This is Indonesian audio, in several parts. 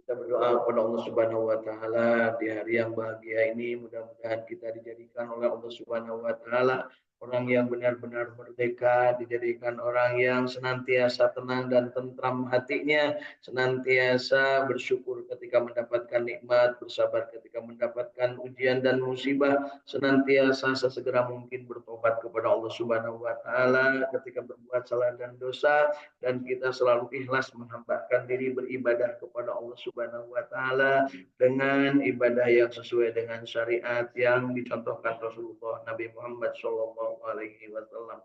Kita berdoa kepada Allah Subhanahu wa taala di hari yang bahagia ini, mudah-mudahan kita dijadikan oleh Allah Subhanahu wa taala orang yang benar-benar merdeka, dijadikan orang yang senantiasa tenang dan tentram hatinya, senantiasa bersyukur ketika mendapatkan nikmat, bersabar ketika mendapatkan ujian dan musibah, senantiasa sesegera mungkin bertobat kepada Allah Subhanahu wa taala ketika berbuat salah dan dosa, dan kita selalu ikhlas menghambakan diri beribadah kepada Allah Subhanahu wa taala dengan ibadah yang sesuai dengan syariat yang dicontohkan Rasulullah Nabi Muhammad Shallallahu alaihi wasallam.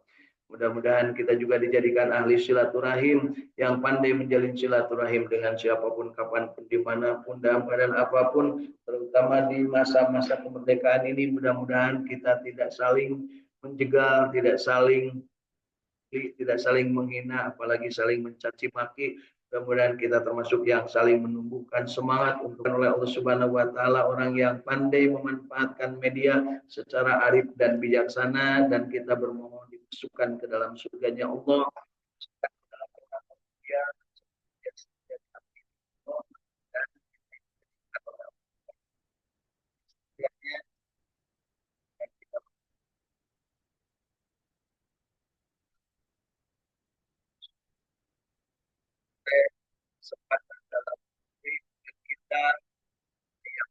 Mudah-mudahan kita juga dijadikan ahli silaturahim yang pandai menjalin silaturahim dengan siapapun, kapanpun, dimanapun, dalam keadaan apapun, terutama di masa-masa kemerdekaan ini. Mudah-mudahan kita tidak saling menjegal, tidak saling menghina, apalagi saling mencaci maki. Mudah-mudahan kita termasuk yang saling menumbuhkan semangat untuk oleh Allah Subhanahu wa taala, orang yang pandai memanfaatkan media secara arif dan bijaksana, dan kita bermohon dimasukkan ke dalam surganya Allah. Kesempatan dalam kita yang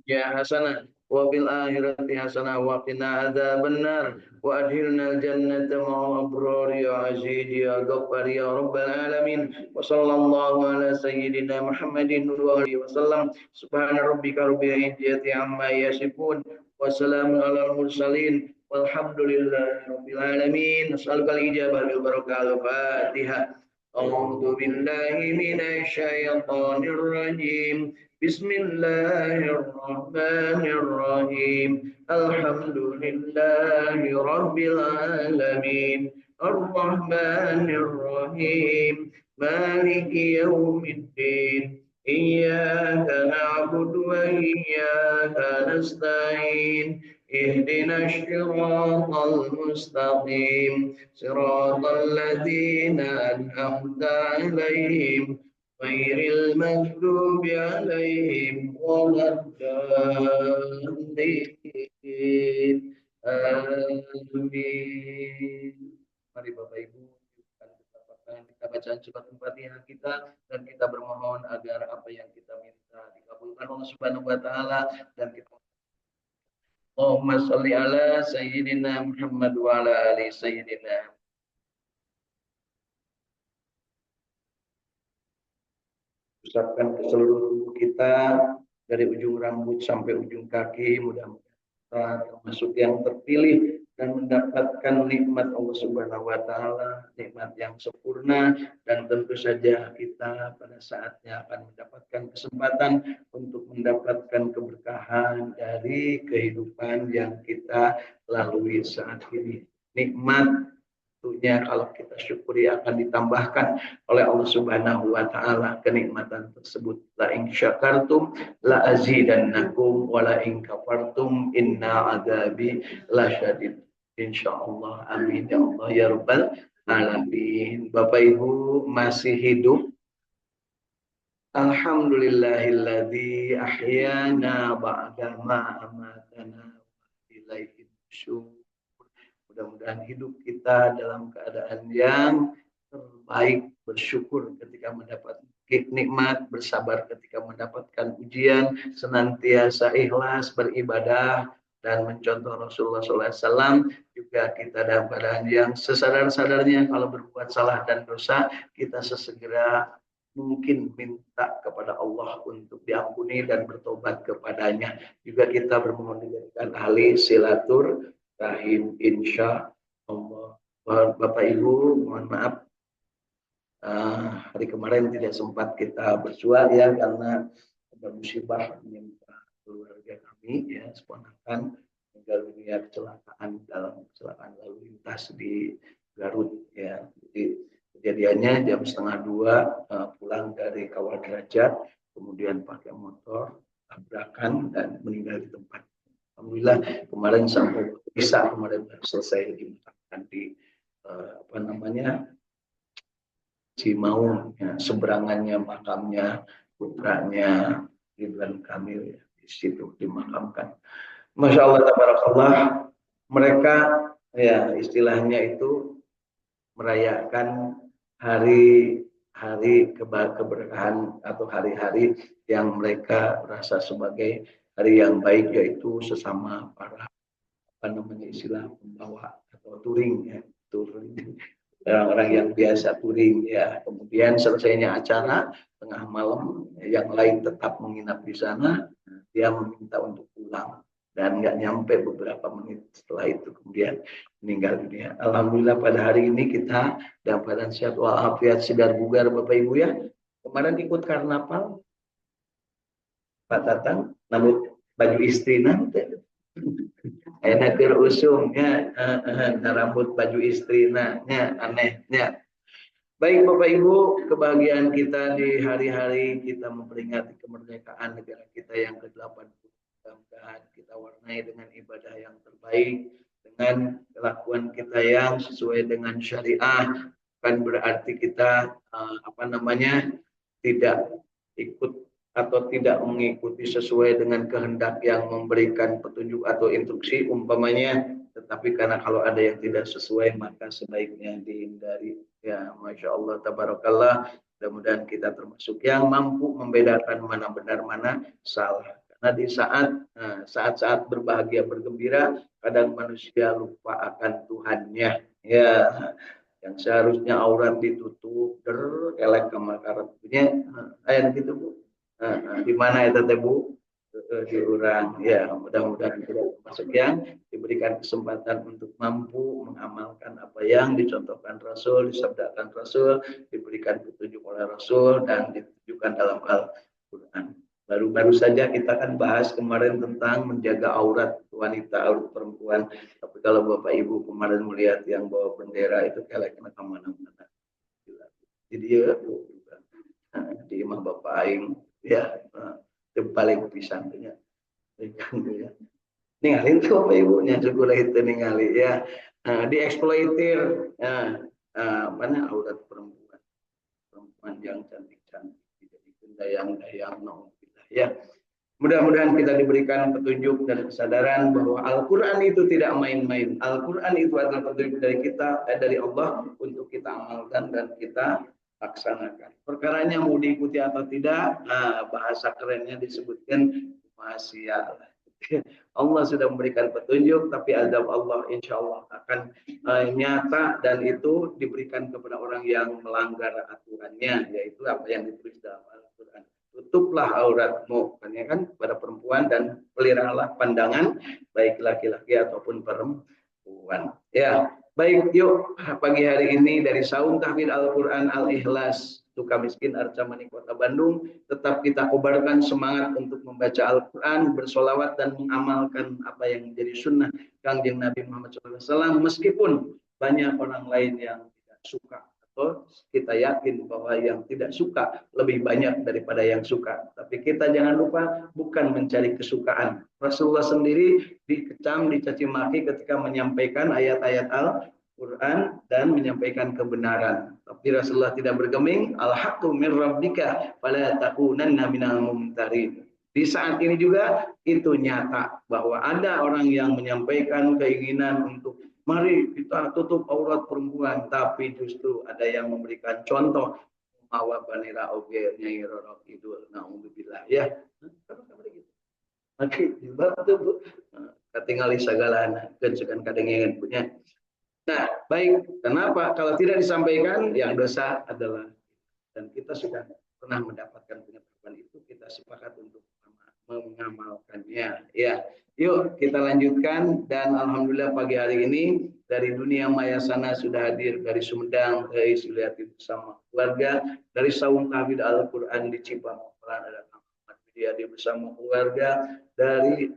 ya hasanah wa bil akhirati hasanah wa qina adzabannar wa adkhilnal jannata ma'al abrar ya aziz ya ghaffar ya rabbal alamin. Wa sallallahu ala sayyidina Muhammadin wa alihi wasallam. Subhana rabbika rabbil izzati amma yasifun wa salamun alal mursalin walhamdulillahi rabbil alamin. Nas'alukal ijabah bil barakah al-Fatihah. A'udzu billahi minasy syaithanir rajim. Bismillahirrahmanirrahim. Alhamdulillahi Rabbil Alamin. Ar-Rahmanir-Rahim. Maliki yaumiddin. Iyyaka na'budu wa iyyaka nasta'in. Ihdina syiratal mustaqim. Siratal ladzina an'amta 'alaihim غير المغضوب عليهم ولا الضالين. Amin. Mari Bapak Ibu, kita bacaan surat Al-Fatihah kita, dan kita bermohon agar apa yang kita minta dikabulkan Allah Subhanahu wa taala, dan kita Allahumma sholli ala sayyidina Muhammad wa ala ali sayyidina. Ucapkan ke seluruh tubuh kita dari ujung rambut sampai ujung kaki, mudah-mudahan kita termasuk yang terpilih dan mendapatkan nikmat Allah Subhanahu wa taala, nikmat yang sempurna, dan tentu saja kita pada saatnya akan mendapatkan kesempatan untuk mendapatkan keberkahan dari kehidupan yang kita lalui saat ini. Nikmat tentunya kalau kita syukuri akan ditambahkan oleh Allah Subhanahu wa taala kenikmatan tersebut. La in syakartum la azidannakum wa la in kafartum inna adzabi lasyadid. Insyaallah. Amin ya Allah ya rabbal alamin. Bapak Ibu masih hidup? Alhamdulillahilladzi ahyana ba'da ma amatana wa ilaihi nusyur. Mudah-mudahan hidup kita dalam keadaan yang terbaik, bersyukur ketika mendapat nikmat, bersabar ketika mendapatkan ujian, senantiasa ikhlas beribadah dan mencontoh Rasulullah SAW. Juga kita dalam keadaan yang sesadar-sadarnya kalau berbuat salah dan dosa, kita sesegera mungkin minta kepada Allah untuk diampuni dan bertobat kepadanya. Juga kita bermohon dijadikan ahli silatur rahim insya Allah. Bapak Ibu, mohon maaf hari kemarin tidak sempat kita bersua ya, karena ada musibah menimpa keluarga kami ya, seponakan meninggal dunia kecelakaan lalu lintas di Garut ya. Jadi kejadiannya jam setengah dua pulang dari Kawah Derajat, kemudian pakai motor tabrakan dan meninggal di tempat. Alhamdulillah kemarin sampai bisa kemarin selesai dimakamkan di apa namanya Cimaung ya, seberangannya makamnya putranya Ridwan Kamil ya, di situ dimakamkan. Masya Allah tabarakallah, mereka ya istilahnya itu merayakan hari-hari keberkahan atau hari-hari yang mereka rasa sebagai hari yang baik, yaitu sesama para apa namanya istilah pembawa atau touring ya, touring orang-orang yang biasa touring ya. Kemudian selesainya acara tengah malam, yang lain tetap menginap di sana, dia meminta untuk pulang dan nggak nyampe beberapa menit setelah itu kemudian meninggal dunia. Alhamdulillah pada hari ini kita dalam keadaan sehat walafiat, segar bugar Bapak Ibu ya. Kemarin ikut karnaval Pak Tatang, namun baju istri nanti enak usungnya rambut baju istri nya anehnya. Baik Bapak Ibu, kebahagiaan kita di hari-hari kita memperingati kemerdekaan negara kita yang ke-80. Mudah-mudahan kita warnai dengan ibadah yang terbaik, dengan kelakuan kita yang sesuai dengan syariah. Kan berarti kita tidak ikut atau tidak mengikuti sesuai dengan kehendak yang memberikan petunjuk atau instruksi umpamanya, tetapi karena kalau ada yang tidak sesuai maka sebaiknya dihindari ya. Masya Allah tabarakallah, mudah-mudahan kita termasuk yang mampu membedakan mana benar mana salah, karena di saat-saat berbahagia bergembira kadang manusia lupa akan Tuhannya ya, yang seharusnya aurat ditutup elek kamar karetnya ayat gitu Bu. Di mana itu teh Bu? Diurang ya. Mudah-mudahan kita termasuk yang diberikan kesempatan untuk mampu mengamalkan apa yang dicontohkan Rasul, disabdakan Rasul, diberikan petunjuk oleh Rasul dan ditunjukkan dalam Al-Quran. Baru-baru saja kita kan bahas kemarin tentang menjaga aurat wanita, aurat perempuan. Tapi kalau Bapak Ibu kemarin melihat yang bawa bendera itu keleknya kemana-mana. Jadi ya Bu, di imah Bapak Aing ya, paling pisang ya. Ninggalin tuh Bapak Ibunya syukur itu ningali ya. Dieksploitir mana aurat perempuan yang cantik-cantik dijadikan dayang-dayang naudzubillah ya. Mudah-mudahan kita diberikan petunjuk dan kesadaran bahwa Al-Quran itu tidak main-main. Al-Quran itu adalah petunjuk dari kita, dari Allah untuk kita amalkan dan kita laksanakan. Perkaranya mau diikuti atau tidak, bahasa kerennya disebutkan masya. Allah sudah memberikan petunjuk, tapi azab Allah insya Allah akan nyata, dan itu diberikan kepada orang yang melanggar aturannya, yaitu apa yang ditulis dalam Al-Quran. Tutuplah auratmu, kan pada perempuan, dan peliharalah pandangan baik laki-laki ataupun perempuan. Ya, baik, yuk pagi hari ini dari Saung Tahfidz Al-Quran Al-Ikhlas Suka Miskin Arca Mani Kota Bandung, tetap kita kobarkan semangat untuk membaca Al-Quran, bersolawat dan mengamalkan apa yang menjadi sunnah Kangjeng Nabi Muhammad SAW, meskipun banyak orang lain yang tidak suka. Kita yakin bahwa yang tidak suka lebih banyak daripada yang suka. Tapi kita jangan lupa bukan mencari kesukaan. Rasulullah sendiri dikecam, dicaci maki ketika menyampaikan ayat-ayat Al-Quran dan menyampaikan kebenaran. Tapi Rasulullah tidak bergeming. Al-haqqu min rabbika fala takunanna minal mumtarin. Di saat ini juga itu nyata bahwa ada orang yang menyampaikan keinginan untuk mari kita tutup aurat perempuan, tapi justru ada yang memberikan contoh mawa banira oge nyai rorok idul naudzubillah ya. Maka jilbab tuh ketinggali segala kecukan kadengen punya. Nah, baik. Kenapa? Kalau tidak disampaikan, yang dosa adalah, dan kita sudah pernah mendapatkan pengetahuan itu, kita sepakat untuk mengamalkannya. Ya, yuk kita lanjutkan. Dan alhamdulillah pagi hari ini dari dunia maya sana sudah hadir dari Sumedang, Suliati bersama keluarga, dari Saung Tahfidz Al-Quran di Cipang, ada Ahmad Widiadi bersama keluarga, dari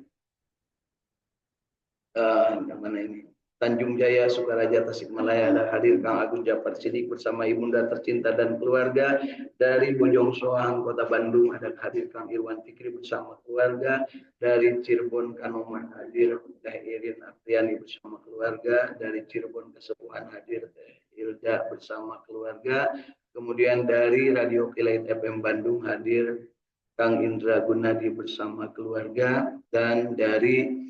mana ini, Tanjung Jaya, Sukaraja, Tasikmalaya, ada hadir Kang Agus Japar Sidik bersama ibunda tercinta dan keluarga. Dari Bojong Soang, Kota Bandung, ada hadir Kang Irwan Fikri bersama keluarga. Dari Cirebon, Kanoman, hadir Teh Irin Artiani bersama keluarga. Dari Cirebon Kesepuhan, hadir Teh Ilda bersama keluarga. Kemudian dari Radio Kilat FM Bandung, hadir Kang Indra Gunadi bersama keluarga. Dan dari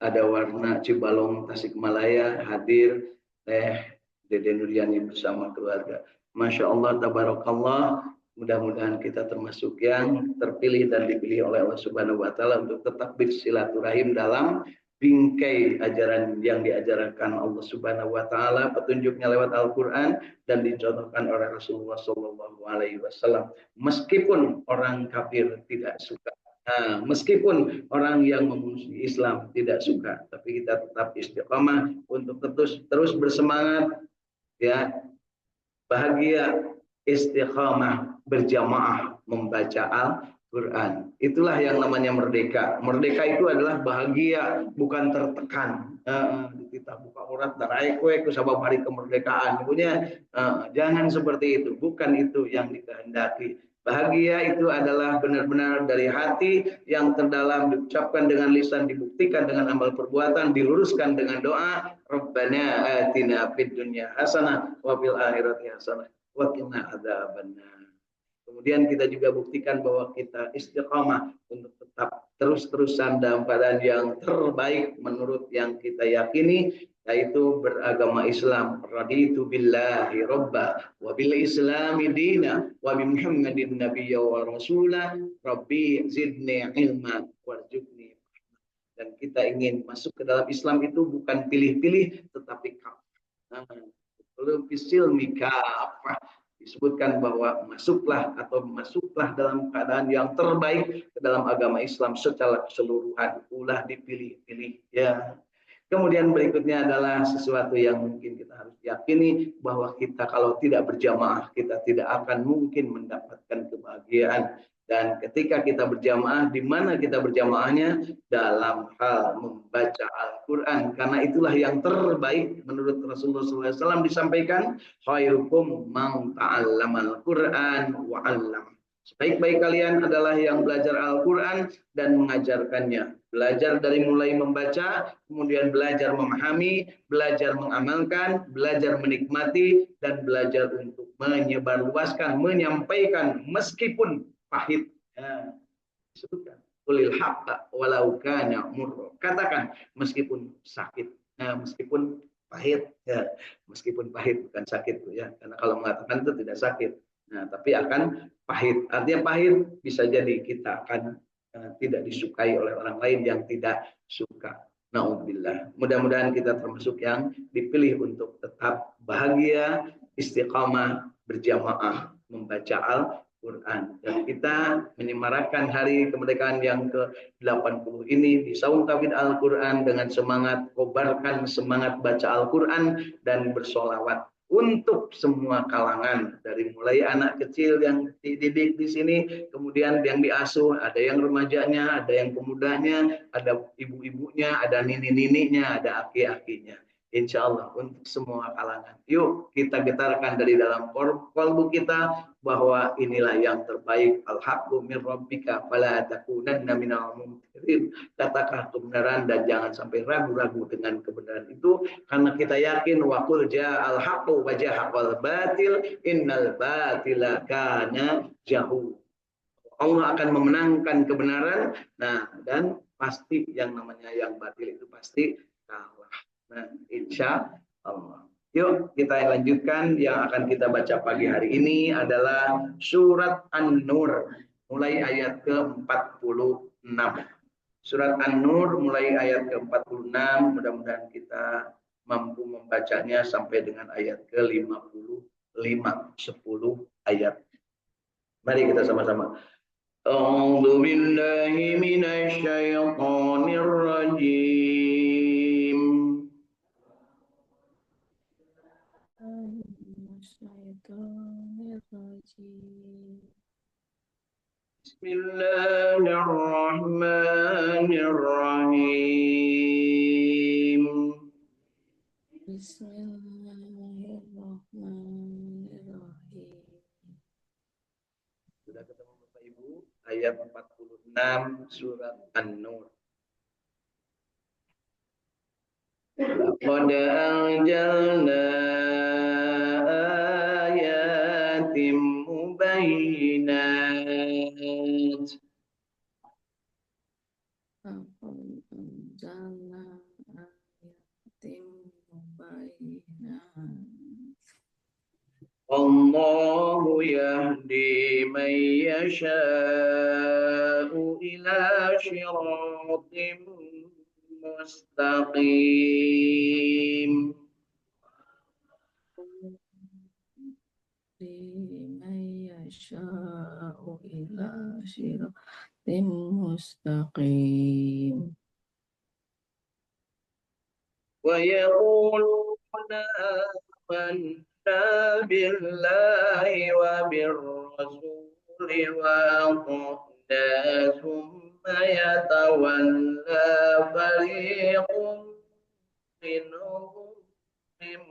ada Warna Cibalong Tasikmalaya, hadir Dede Nuryani bersama keluarga. Masya Allah, tabarakallah. Mudah-mudahan kita termasuk yang terpilih dan dipilih oleh Allah Subhanahu wa Ta'ala untuk tetap bersilaturahim dalam bingkai ajaran yang diajarkan Allah Subhanahu wa Ta'ala, petunjuknya lewat Al-Quran dan dicontohkan oleh Rasulullah Sallallahu Alaihi Wasallam. Meskipun orang kafir tidak suka, nah, meskipun orang yang memusuhi Islam tidak suka, tapi kita tetap istiqamah untuk terus bersemangat, ya, bahagia, istiqamah, berjamaah membaca Al-Quran. Itulah yang namanya merdeka. Merdeka itu adalah bahagia, bukan tertekan. Kita buka urat dan kue kusabab hari kemerdekaan. Jangan seperti itu. Bukan itu yang dikehendaki. Bahagia itu adalah benar-benar dari hati yang terdalam, diucapkan dengan lisan, dibuktikan dengan amal perbuatan, diluruskan dengan doa. Rabbana atina fid dunya hasanah wa fil akhirati hasanah wa qina adzabannar. Kemudian kita juga buktikan bahwa kita istiqamah untuk tetap terus-terusan dalam keadaan yang terbaik menurut yang kita yakini, yaitu beragama Islam. Raditu billahi robba wa bil islami dina wa bi Muhammadin nabiyya wa rasula rabbi zidni ilma warzuqni. Dan kita ingin masuk ke dalam Islam itu bukan pilih-pilih tetapi kafah. Belum silmi kafah, disebutkan bahwa masuklah dalam keadaan yang terbaik ke dalam agama Islam secara keseluruhan, ulah dipilih-pilih, ya. Kemudian berikutnya adalah sesuatu yang mungkin kita harus yakini, bahwa kita kalau tidak berjamaah, kita tidak akan mungkin mendapatkan kebahagiaan. Dan ketika kita berjamaah, di mana kita berjamaahnya? Dalam hal membaca Al-Quran. Karena itulah yang terbaik menurut Rasulullah SAW disampaikan, khairukum man ta'allamal Quran wa 'allam. Sebaik-baik kalian adalah yang belajar Al-Quran dan mengajarkannya. Belajar dari mulai membaca, kemudian belajar memahami, belajar mengamalkan, belajar menikmati, dan belajar untuk menyebarluaskan, menyampaikan meskipun pahit. Ya, disebutkan. Qulil haqqa walau kana murra. Katakan meskipun sakit, meskipun pahit, ya, meskipun pahit bukan sakit, ya. Karena kalau mengatakan itu tidak sakit. Nah, tapi akan pahit. Artinya pahit bisa jadi kita akan tidak disukai oleh orang lain yang tidak suka. Na'udzubillah. Mudah-mudahan kita termasuk yang dipilih untuk tetap bahagia, istiqamah, berjamaah, membaca Al-Quran. Dan kita menyemarakan hari kemerdekaan yang ke-80 ini di Saum Tauhid Al-Quran dengan semangat, kobarkan semangat baca Al-Quran dan bersolawat untuk semua kalangan, dari mulai anak kecil yang dididik di sini, kemudian yang diasuh, ada yang remajanya, ada yang pemudanya, ada ibu-ibunya, ada nini-nininya, ada aki-akinya. Insya Allah untuk semua kalangan. Yuk kita getarkan dari dalam kalbu kita bahwa inilah yang terbaik. Al-haqqu min rabbika fala takunanna minal mumtarin. Katakan kebenaran dan jangan sampai ragu-ragu dengan kebenaran itu, karena kita yakin wa qul ja'al haqqu wa jahaqal batil innal batila kana jahul. Allah akan memenangkan kebenaran, nah, dan pasti yang namanya yang batil itu pasti kalah. Nah, insya Allah. Yuk kita lanjutkan. Yang akan kita baca pagi hari ini adalah surat An-Nur mulai ayat ke-46. Surat An-Nur mulai ayat ke-46. Mudah-mudahan kita mampu membacanya sampai dengan ayat ke-55. 10 ayat. Mari kita sama-sama. A'udzu billahi minasy syaithanir rajim. Bismillahirrahmanirrahim. Bismillahirrahmanirrahim. Sudah ketemu Bapak Ibu? Ayat 46 surat An-Nur. Laqad anjalna ayatim mubayyinat. Laqad anzalna ayatin mubayyinat. Allahu yahdi man yasha'u ila syiratim mustaqim. Liman yasha'u ila siratim mustaqim. ويقولون آمنا بالله وبالرسول وأطعنا ثم يتولى فريق منهم من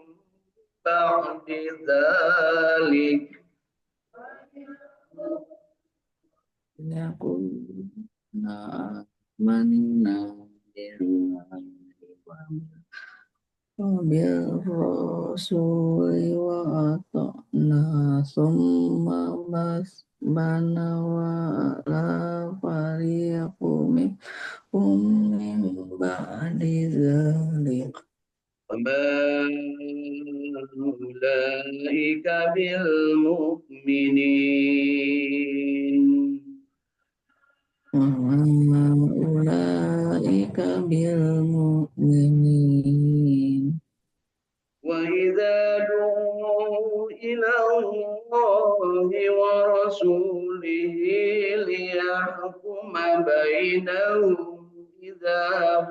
بعد ذلك Yaquluna amanna billahi wa bil rasuli wa ata'na thumma basbana wa la fariqum min ba'di dzalik. وما أولئك بالمؤمنين وما أولئك بالمؤمنين. وإذا دعوا إلى الله ورسوله ليحكم بينهم إذا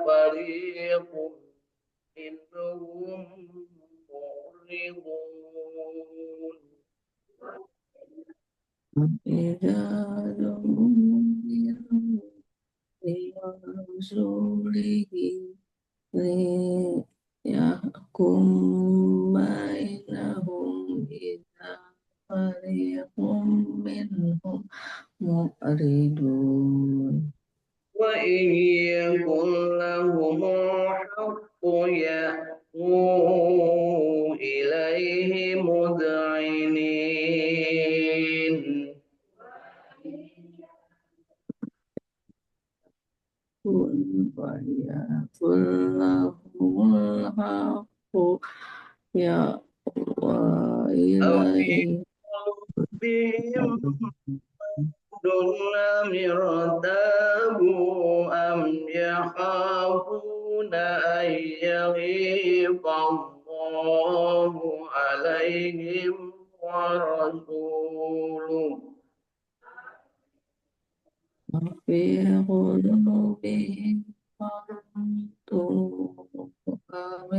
فريق منهم معرضون وإذا دعوا إلى رسوله ليحكم بينهم إذا فريق منهم معرضون. وإن يكن لهم الحق يأتوا إليه مذعنين ويكن لهم الحق أو في وإليه قلوبهم مرض أم ارتابوا أم يخافون أن يغيظ الله عليهم ورسوله وفي قلوبهم مرض أم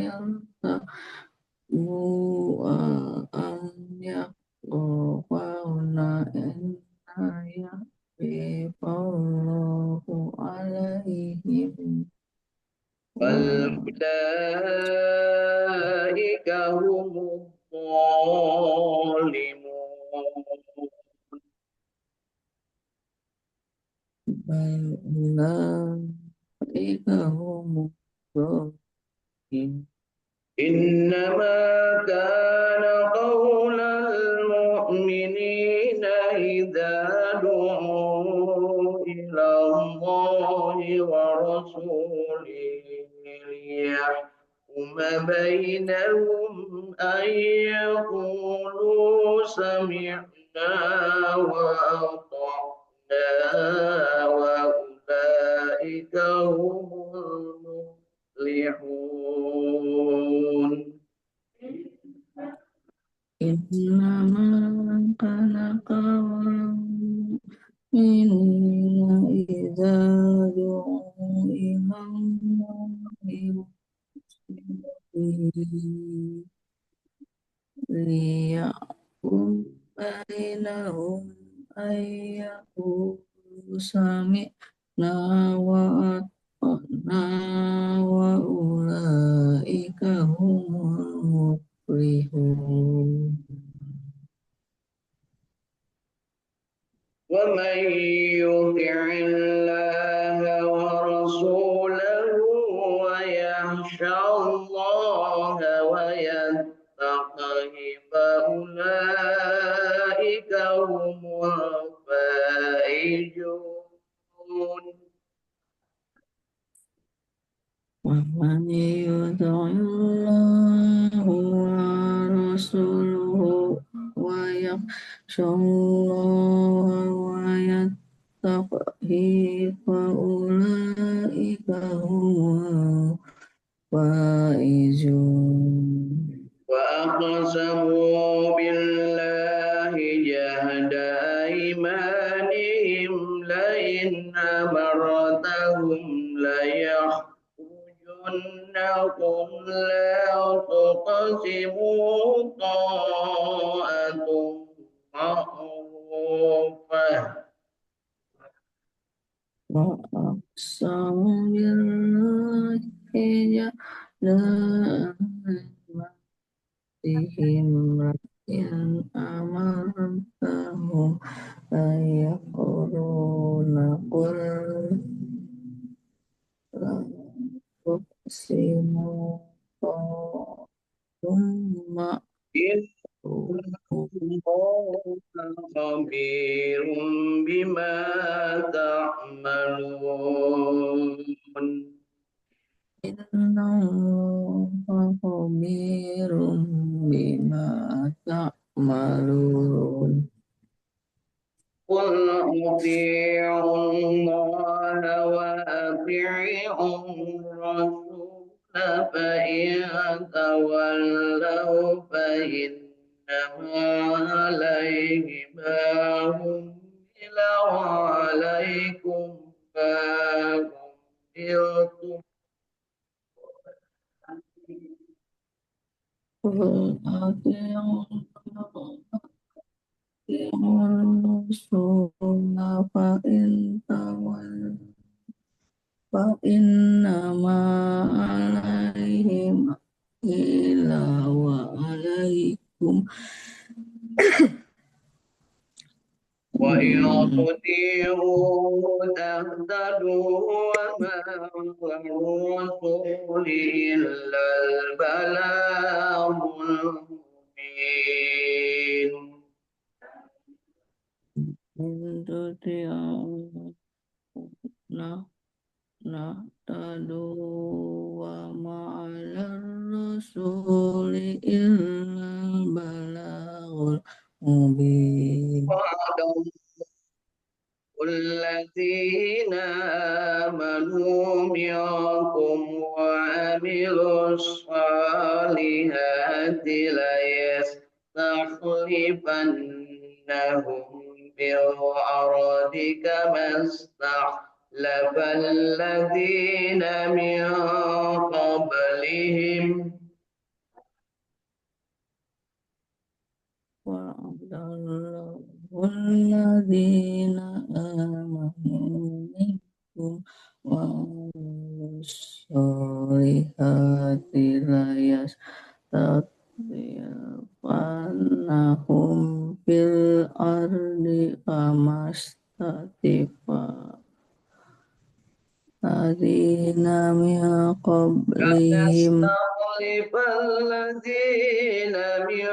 ارتابوا أم يخافون أن يغيظ الله عليهم بل أولئك هم الظالمون بل أولئك هم الظالمون. إنما كان قول المؤمنين إذا دعوا إلى الله ورسوله ليحكم بينهم أن يقولوا سمعنا وأطعنا وأولئك هم المفلحون إنما كان قول المؤمنين إذا دعوا إلى الله ليحكم بينهم أن يقولوا سمعنا وأطعنا وأولئك هم يخشى الله ويتقه فأولئك هم الفائزون. ومن يطع الله ورسوله ويخشى الله ويتقه فأولئك هم الفائزون. وأقسموا بالله جهد أيمانهم لئن أمرتهم ليخرجن قل لا تقسموا طاعة معروفة. وأقسموا بالله جهد أيمانهم إن أمرتهم ليقولون قل لا تقسموا ثم الله خبير بما تعملون. إن الله خبير بما تعملون. قل أطيعوا الله وأطيعوا الرسول فإن تولوا فإنما عليه ما حمل وعليكم ما حملتم. قل أطيعوا الله الرسول فإن تولوا فإنما عليهم إلا وعليكم وإن تطيعوا تهتدوا وما على الرسول إلا البلاغ المبين. إن تطيعوا نهتدوا وما على الرسول إلا البلاغ المبين. الذين آمنوا منكم وعملوا الصالحات ليستخلفنهم في الأرض كما استخلف الذين من قبلهم. وعد الله الذين آمنوا منكم وعملوا الصالحات ليستخلفنهم في الأرض كما استخلف الذين من قبلهم. يستخلف الذين من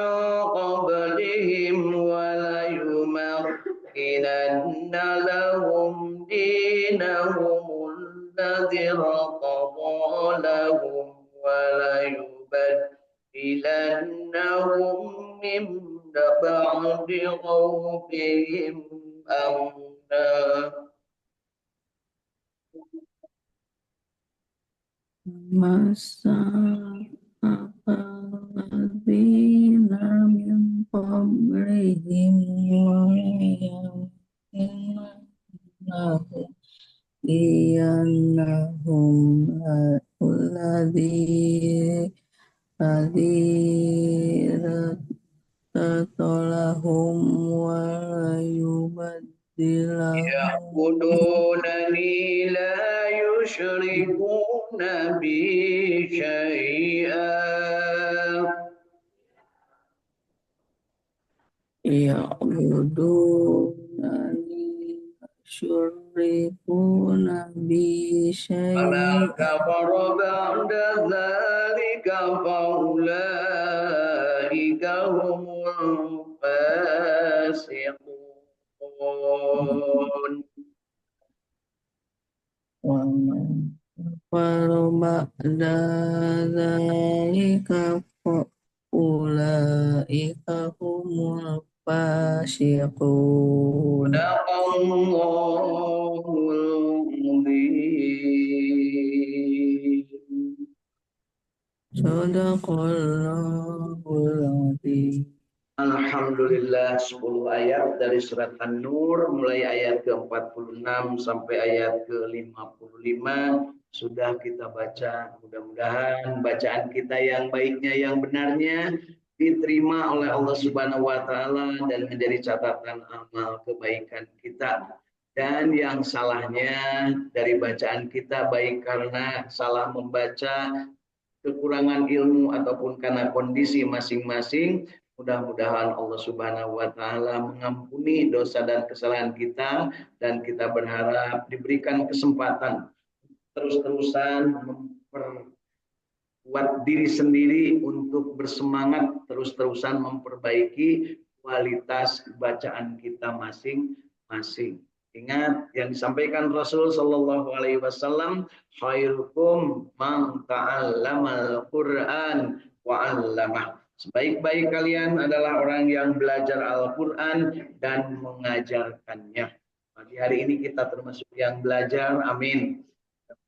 قبلهم وليمكنن لهم دينهم الذي ارتضى لهم وليبدلنهم من بعد خوفهم أمنا. الذين من قبلهم وليمكننهم دينهم الذي ارتضى لهم وليبدلنهم يعبدونني لا يشركون بي شيئا يعبدونني يشركون بي فلا شيئا كفر بعد ذلك فأولئك هم الفاسقون. ومن كفر بعد ذلك فأولئك هم الفاسقون. صدق Allahul Mubin. Sadaqallahul Azim. Alhamdulillah 10 ayat dari surat An-Nur mulai ayat ke-46 sampai ayat ke-55 sudah kita baca. Mudah-mudahan bacaan kita yang baiknya yang benarnya diterima oleh Allah Subhanahu wa taala dan menjadi catatan amal kebaikan kita. Dan yang salahnya dari bacaan kita baik karena salah membaca, kekurangan ilmu ataupun karena kondisi masing-masing, mudah-mudahan Allah Subhanahu wa taala mengampuni dosa dan kesalahan kita dan kita berharap diberikan kesempatan terus-terusan memperkuat diri sendiri untuk bersemangat terus-terusan memperbaiki kualitas bacaan kita masing-masing. Ingat yang disampaikan Rasul Shallallahu Alaihi Wasallam, khairukum man ta'allamal Quran wa 'allamah. Sebaik-baik kalian adalah orang yang belajar Al-Quran dan mengajarkannya. Di hari ini kita termasuk yang belajar, amin.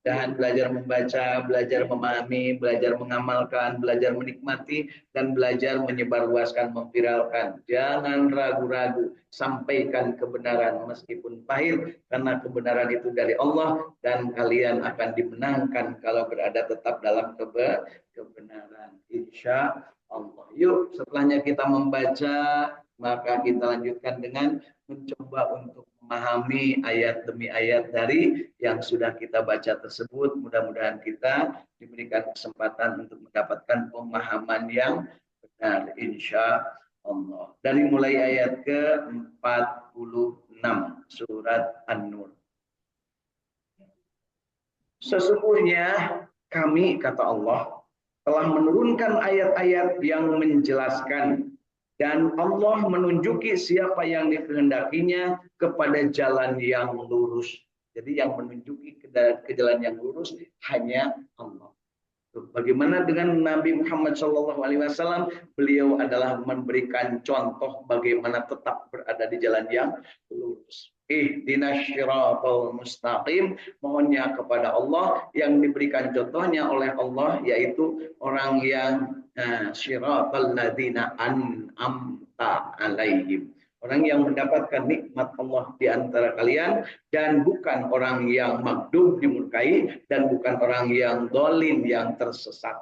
Dan belajar membaca, belajar memahami, belajar mengamalkan, belajar menikmati, dan belajar menyebarluaskan, memviralkan. Jangan ragu-ragu, sampaikan kebenaran meskipun pahit, karena kebenaran itu dari Allah, dan kalian akan dimenangkan kalau berada tetap dalam kebenaran. Insya Allah. Yuk, setelahnya kita membaca, maka kita lanjutkan dengan mencoba untuk memahami ayat demi ayat dari yang sudah kita baca tersebut. Mudah-mudahan kita diberikan kesempatan untuk mendapatkan pemahaman yang benar, insya Allah. Dari mulai ayat ke-46 surat An-Nur. Sesungguhnya kami, kata Allah, telah menurunkan ayat-ayat yang menjelaskan, dan Allah menunjuki siapa yang dikehendakinya kepada jalan yang lurus. Jadi yang menunjuki ke jalan yang lurus hanya Allah. Bagaimana dengan Nabi Muhammad SAW? Beliau adalah memberikan contoh bagaimana tetap berada di jalan yang lurus. Ihdinas syiratal mustaqim, mohonnya kepada Allah yang diberikan contohnya oleh Allah, yaitu orang yang syiratal ladzina an'amta alaihim, orang yang mendapatkan nikmat Allah di antara kalian, dan bukan orang yang maghdub dimurkai, dan bukan orang yang dolin yang tersesat.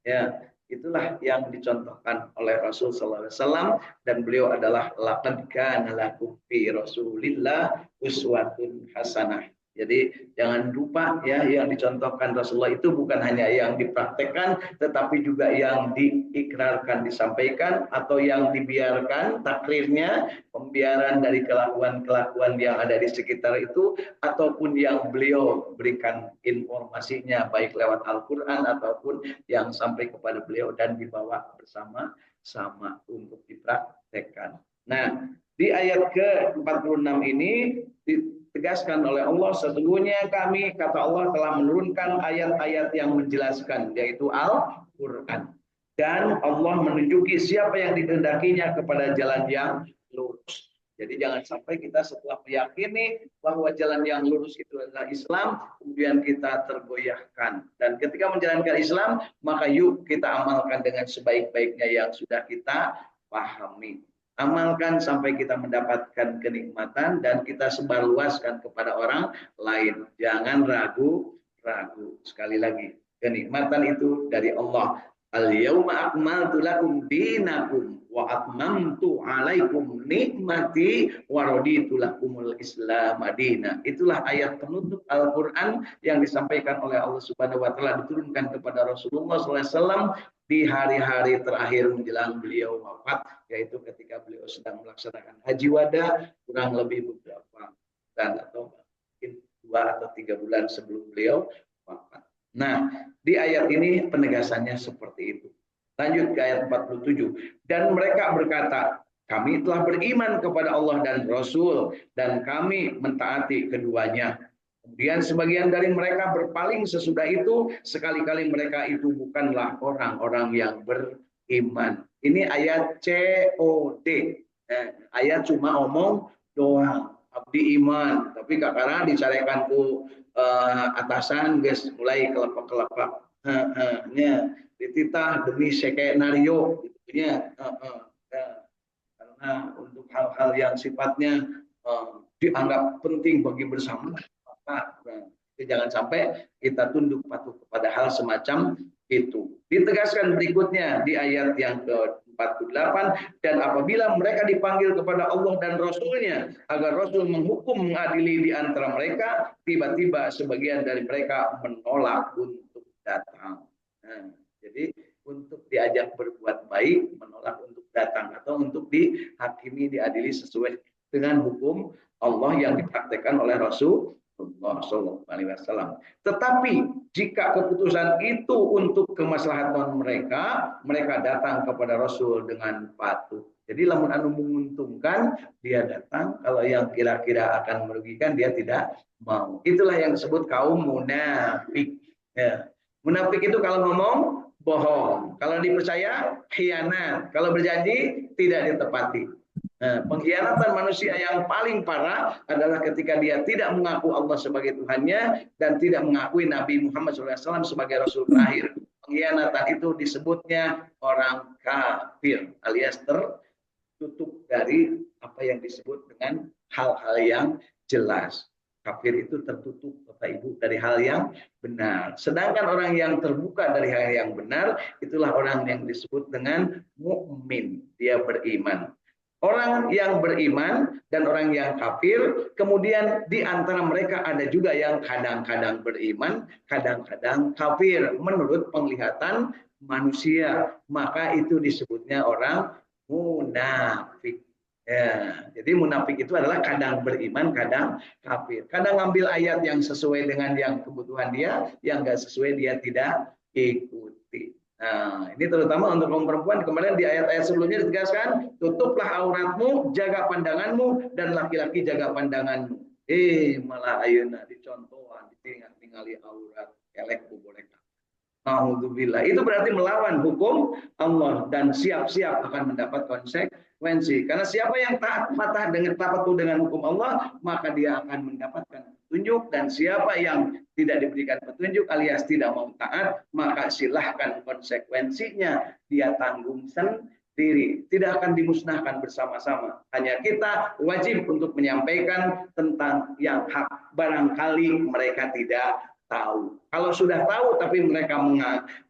Ya, itulah yang dicontohkan oleh Rasul Sallallahu Alaihi Wasallam, dan beliau adalah laqad kana lakum fi Rasulillah uswatun hasanah. Jadi jangan lupa ya, yang dicontohkan Rasulullah itu bukan hanya yang dipraktekkan, tetapi juga yang diikrarkan, disampaikan, atau yang dibiarkan takrirnya, pembiaran dari kelakuan-kelakuan yang ada di sekitar itu, ataupun yang beliau berikan informasinya baik lewat Al-Quran ataupun yang sampai kepada beliau dan dibawa bersama-sama untuk dipraktekkan. Nah, di ayat ke-46 ini ditegaskan oleh Allah, sesungguhnya kami, kata Allah, telah menurunkan ayat-ayat yang menjelaskan, yaitu Al-Quran. Dan Allah menunjuki siapa yang dikehendakinya kepada jalan yang lurus. Jadi jangan sampai kita setelah meyakini bahwa jalan yang lurus itu adalah Islam, kemudian kita tergoyahkan. Dan ketika menjalankan Islam, maka yuk kita amalkan dengan sebaik-baiknya yang sudah kita pahami. Amalkan sampai kita mendapatkan kenikmatan dan kita sebarluaskan kepada orang lain. Jangan ragu-ragu. Sekali lagi, kenikmatan itu dari Allah. Al-yawma akmaltu lakum dinakum wa atmamtu alaikum nikmati wa raditu lakumul Islam madina. Itulah ayat penutup Al-Quran yang disampaikan oleh Allah Subhanahu wa taala, diturunkan kepada Rasulullah SAW di hari-hari terakhir menjelang beliau wafat, yaitu ketika beliau sedang melaksanakan haji wada, kurang lebih beberapa dan atau mungkin 2 atau 3 bulan sebelum beliau wafat. Nah, di ayat ini penegasannya seperti itu. Lanjut ke ayat 47. Dan mereka berkata, kami telah beriman kepada Allah dan Rasul, dan kami mentaati keduanya. Kemudian sebagian dari mereka berpaling sesudah itu, sekali-kali mereka itu bukanlah orang-orang yang beriman. Ini ayat COD. Ayat cuma omong doang. Abdi iman. Tapi karena dicarikan ku atasan, guys, mulai kelepak-kelepak. Dititah demi skenario. Gitunya. Karena untuk hal-hal yang sifatnya dianggap penting bagi bersama, maka jangan sampai kita tunduk patuh kepada hal semacam itu. Ditegaskan berikutnya di ayat yang ke-48, dan apabila mereka dipanggil kepada Allah dan Rasul-Nya agar Rasul menghukum mengadili di antara mereka, tiba-tiba sebagian dari mereka menolak untuk datang. Nah, jadi untuk diajak berbuat baik, menolak untuk datang atau untuk dihakimi, diadili sesuai dengan hukum Allah yang dipraktekkan oleh Rasulullah SAW. Tetapi jika keputusan itu untuk kemaslahatan mereka, mereka datang kepada Rasul dengan patuh. Jadi lamun anu menguntungkan dia datang, kalau yang kira-kira akan merugikan dia tidak mau. Itulah yang disebut kaum munafik. Ya. Munafik itu kalau ngomong bohong, kalau dipercaya khianat, kalau berjanji tidak ditepati. Nah, pengkhianatan manusia yang paling parah adalah ketika dia tidak mengaku Allah sebagai Tuhannya dan tidak mengakui Nabi Muhammad SAW sebagai Rasul terakhir. Pengkhianatan itu disebutnya orang kafir, alias tertutup dari apa yang disebut dengan hal-hal yang jelas. Kafir itu tertutup, Bapak Ibu, dari hal yang benar. Sedangkan orang yang terbuka dari hal yang benar, itulah orang yang disebut dengan mukmin. Dia beriman. Orang yang beriman dan orang yang kafir, kemudian di antara mereka ada juga yang kadang-kadang beriman, kadang-kadang kafir menurut penglihatan manusia. Maka itu disebutnya orang munafik. Ya, jadi munafik itu adalah kadang beriman, kadang kafir. Kadang ngambil ayat yang sesuai dengan yang kebutuhan dia, yang enggak sesuai dia tidak ikuti. Nah, ini terutama untuk kaum perempuan. Kemarin di ayat-ayat sebelumnya ditegaskan, tutuplah auratmu, jaga pandanganmu, dan laki-laki jaga pandanganmu. Malah ayeuna dicontohan, ditinggali aurat, kelek boleh. Alhamdulillah. Itu berarti melawan hukum Allah dan siap-siap akan mendapat konsekuensi. Karena siapa yang taat patuh dengan hukum Allah, maka dia akan mendapatkan petunjuk, dan siapa yang tidak diberikan petunjuk alias tidak mau taat, maka silahkan konsekuensinya dia tanggung sendiri. Tidak akan dimusnahkan bersama-sama. Hanya kita wajib untuk menyampaikan tentang yang hak. Barangkali mereka tidak tahu. Kalau sudah tahu tapi mereka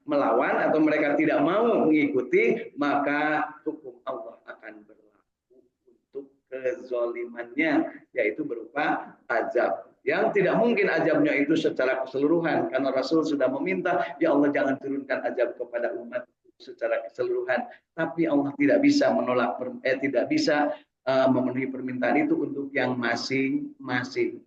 melawan atau mereka tidak mau mengikuti, maka hukum Allah akan berlaku untuk kezalimannya, yaitu berupa azab. Yang tidak mungkin azabnya itu secara keseluruhan, karena Rasul sudah meminta, ya Allah jangan turunkan azab kepada umat secara keseluruhan. Tapi Allah tidak bisa menolak, tidak bisa memenuhi permintaan itu untuk yang masing-masing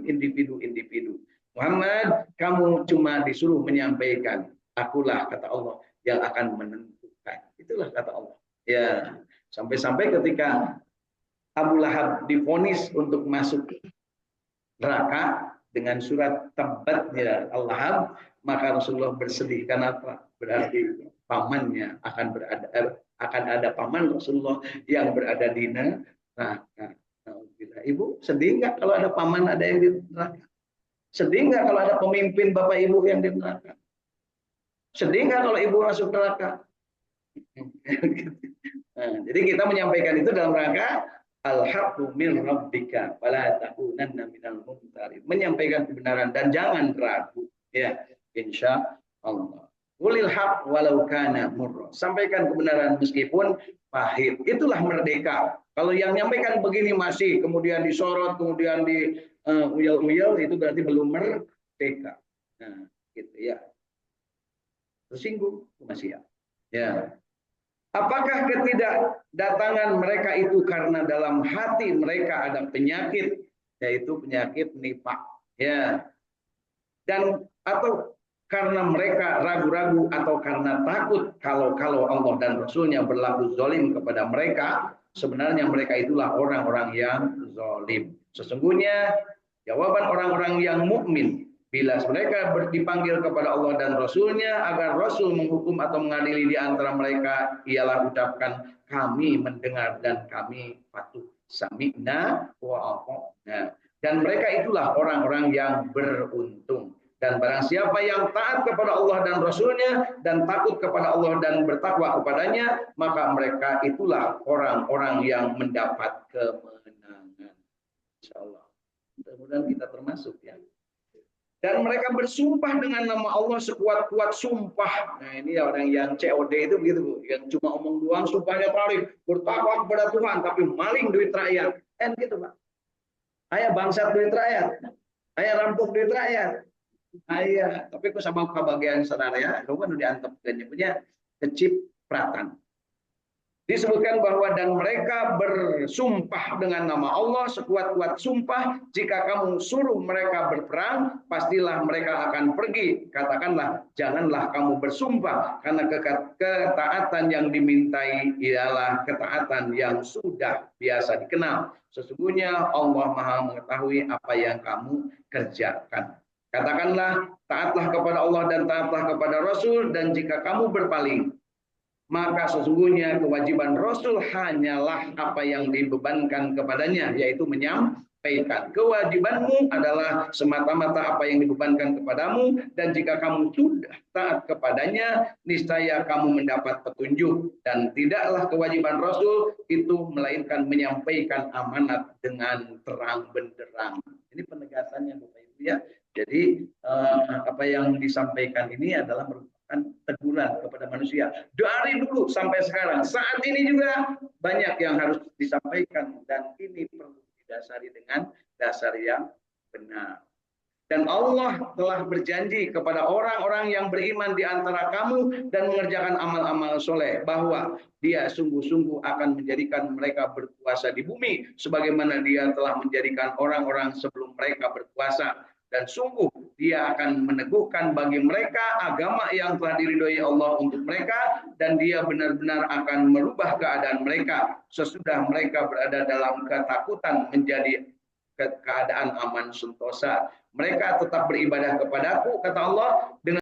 individu-individu. Muhammad, kamu cuma disuruh menyampaikan. Akulah, kata Allah, yang akan menentukan. Itulah kata Allah. Ya, sampai-sampai ketika Abu Lahab divonis untuk masuk neraka dengan surat Tabbat ya Al-Lahab, maka Rasulullah bersedih. Kenapa? Berarti pamannya akan ada paman Rasulullah yang berada di neraka. Nah, Ibu sedih nggak kalau ada paman ada yang di neraka? Sedih nggak kalau ada pemimpin Bapak Ibu yang di neraka? Sedih nggak kalau Ibu masuk neraka? Nah, jadi kita menyampaikan itu dalam rangka al-haqqu min rabbika fala takunanna minal mumtarin. Menyampaikan kebenaran dan jangan ragu, ya, insya Allah. Qulil haqq walau kana murra. Sampaikan kebenaran meskipun pahit. Itulah merdeka. Kalau yang menyampaikan begini masih kemudian disorot, kemudian di uyal-uyal, itu berarti belum merdeka. Nah, gitu ya. Tersinggung masih ya. Apakah ketidakdatangan mereka itu karena dalam hati mereka ada penyakit, yaitu penyakit nifak, Ya. Dan atau karena mereka ragu-ragu atau karena takut kalau Allah dan Rasulnya berlaku zalim kepada mereka, sebenarnya mereka itulah orang-orang yang zalim. Sesungguhnya jawaban orang-orang yang mukmin bila mereka dipanggil kepada Allah dan Rasulnya agar Rasul menghukum atau mengadili di antara mereka, ialah ucapkan kami mendengar dan kami patuh. Sami'na wa ata'na. Dan mereka itulah orang-orang yang beruntung. Dan barang siapa yang taat kepada Allah dan Rasulnya dan takut kepada Allah dan bertakwa kepadanya, maka mereka itulah orang-orang yang mendapat kemenangan. Insya Allah. Mudah-mudahan kita termasuk ya. Dan mereka bersumpah dengan nama Allah sekuat-kuat sumpah. Nah ini orang yang COD itu begitu Bu. Yang cuma omong doang sumpahnya tarik. Bertakwa kepada Tuhan tapi maling duit rakyat. Kan gitu Pak. Ayah bangsat duit rakyat. Ayah rampok duit rakyat. Ayah, tapi aku sama kebagian saudara, kamu kan diantep dan punya kecipratan. Disebutkan bahwa dan mereka bersumpah dengan nama Allah sekuat-kuat sumpah, jika kamu suruh mereka berperang, pastilah mereka akan pergi. Katakanlah, janganlah kamu bersumpah, karena ketaatan yang dimintai ialah ketaatan yang sudah biasa dikenal. Sesungguhnya Allah Maha mengetahui apa yang kamu kerjakan. Katakanlah, taatlah kepada Allah dan taatlah kepada Rasul, dan jika kamu berpaling, maka sesungguhnya kewajiban Rasul hanyalah apa yang dibebankan kepadanya, yaitu menyampaikan. Kewajibanmu adalah semata-mata apa yang dibebankan kepadamu, dan jika kamu sudah taat kepadanya, niscaya kamu mendapat petunjuk. Dan tidaklah kewajiban Rasul itu melainkan menyampaikan amanat dengan terang benderang. Ini penegasannya Bapak Ibu ya. Jadi apa yang disampaikan ini adalah merupakan teguran kepada manusia dari dulu sampai sekarang. Saat ini juga banyak yang harus disampaikan dan ini perlu didasari dengan dasar yang benar. Dan Allah telah berjanji kepada orang-orang yang beriman di antara kamu dan mengerjakan amal-amal soleh bahwa Dia sungguh-sungguh akan menjadikan mereka berkuasa di bumi sebagaimana Dia telah menjadikan orang-orang sebelum mereka berkuasa. Dan sungguh Dia akan meneguhkan bagi mereka agama yang telah diridhoi Allah untuk mereka, dan Dia benar-benar akan merubah keadaan mereka sesudah mereka berada dalam ketakutan menjadi keadaan aman sentosa. Mereka tetap beribadah kepadaku, kata Allah, dengan